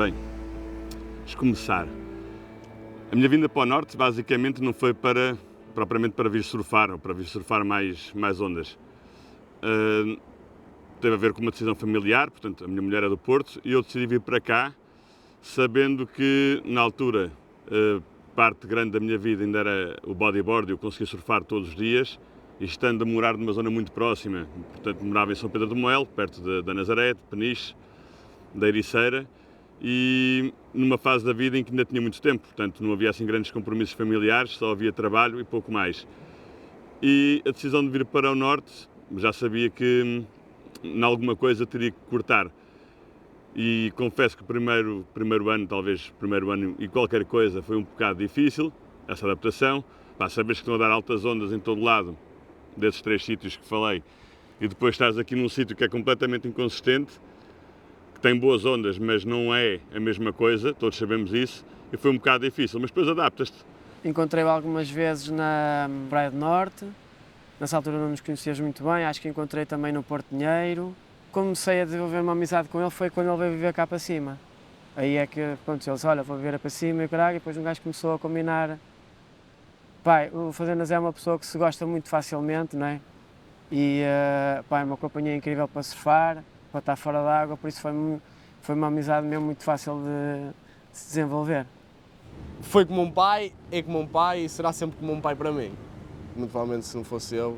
Bem, vamos começar. A minha vinda para o Norte basicamente não foi propriamente para vir surfar ou para vir surfar mais ondas. Teve a ver com uma decisão familiar, portanto a minha mulher é do Porto e eu decidi vir para cá sabendo que na altura parte grande da minha vida ainda era o bodyboard e eu conseguia surfar todos os dias e estando a morar numa zona muito próxima, portanto morava em São Pedro do Moel, perto da Nazaré, de Peniche, da Ericeira, e numa fase da vida em que ainda tinha muito tempo, portanto não havia assim grandes compromissos familiares, só havia trabalho e pouco mais. E a decisão de vir para o Norte, já sabia que em alguma coisa teria que cortar. E confesso que o primeiro ano, talvez primeiro ano e qualquer coisa, foi um bocado difícil, essa adaptação. Sabes que estão a dar altas ondas em todo lado, desses 3 sítios que falei, e depois estás aqui num sítio que é completamente inconsistente, que tem boas ondas, mas não é a mesma coisa, todos sabemos isso, e foi um bocado difícil, mas depois adaptas-te. Encontrei-o algumas vezes na Praia do Norte, nessa altura não nos conhecias muito bem, acho que encontrei também no Porto Pinheiro. Comecei a desenvolver uma amizade com ele foi quando ele veio viver cá para cima. Aí é que, pronto, ele disse, olha, vou viver para cima e caralho, e depois um gajo começou a combinar. Pai, o Fazendas é uma pessoa que se gosta muito facilmente, não é? E, pá, é uma companhia incrível para surfar, para estar fora d'água, por isso foi uma amizade mesmo muito fácil de se desenvolver. Foi como um pai, é como um pai e será sempre como um pai para mim. Muito provavelmente se não fosse ele,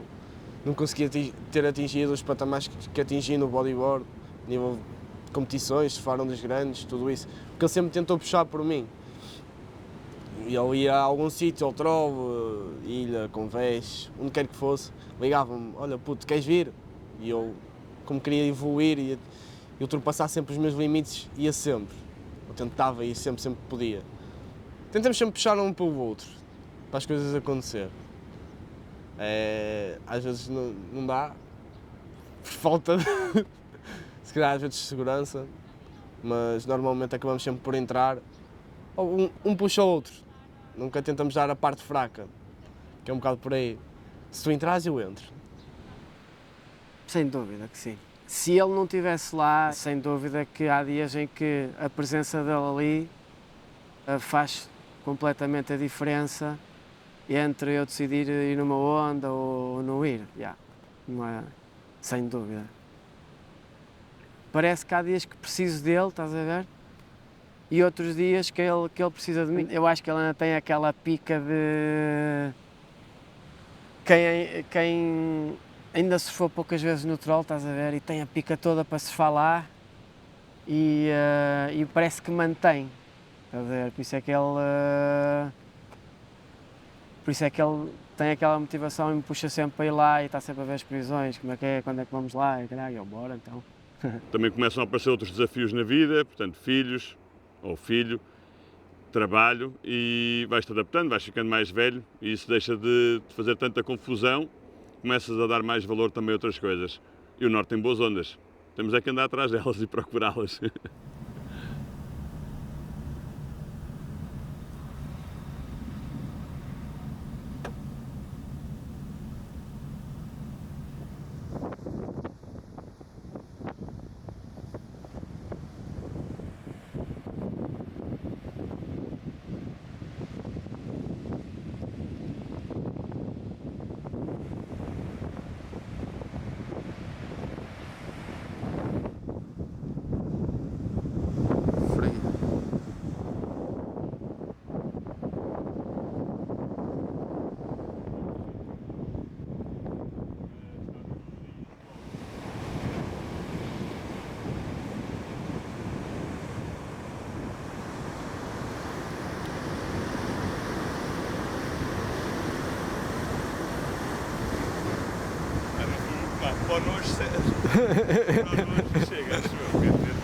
não conseguia ter atingido os patamares que atingi no bodyboard, nível de competições, surfar ondas grandes, tudo isso, porque ele sempre tentou puxar por mim. E ele ia a algum sítio, ao Trove, Ilha, Convés, onde quer que fosse, ligava-me, olha puto, queres vir? E eu, como queria evoluir e ultrapassar sempre os meus limites, ia sempre. Eu tentava ir sempre que podia. Tentamos sempre puxar um pelo outro, para as coisas acontecer. Às vezes não dá, por falta de, se calhar às vezes de segurança, mas normalmente acabamos sempre por entrar, ou um puxa o outro, nunca tentamos dar a parte fraca, que é um bocado por aí. Se tu entras, eu entro. Sem dúvida que sim. Se ele não estivesse lá, sem dúvida que há dias em que a presença dele ali faz completamente a diferença entre eu decidir ir numa onda ou não ir. Não é, sem dúvida. Parece que há dias que preciso dele, estás a ver? E outros dias que ele precisa de mim. Eu acho que ele ainda tem aquela pica de quem ainda surfou poucas vezes no troll, estás a ver? E tem a pica toda para surfar lá e parece que mantém. Estás a ver? Por isso é que ele tem aquela motivação e me puxa sempre para ir lá e está sempre a ver as previsões, como é que é, quando é que vamos lá, e caralho, eu bora então. Também começam a aparecer outros desafios na vida, portanto filhos, ou filho, trabalho, e vais-te adaptando, vais ficando mais velho e isso deixa de fazer tanta confusão, começas a dar mais valor também a outras coisas. E o Norte tem boas ondas, temos é que andar atrás delas e procurá-las. Para nós chega, acho eu, quer dizer.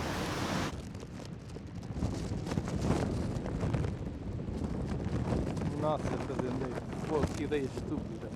Nossa, fazendeiro, pô, que ideia estúpida.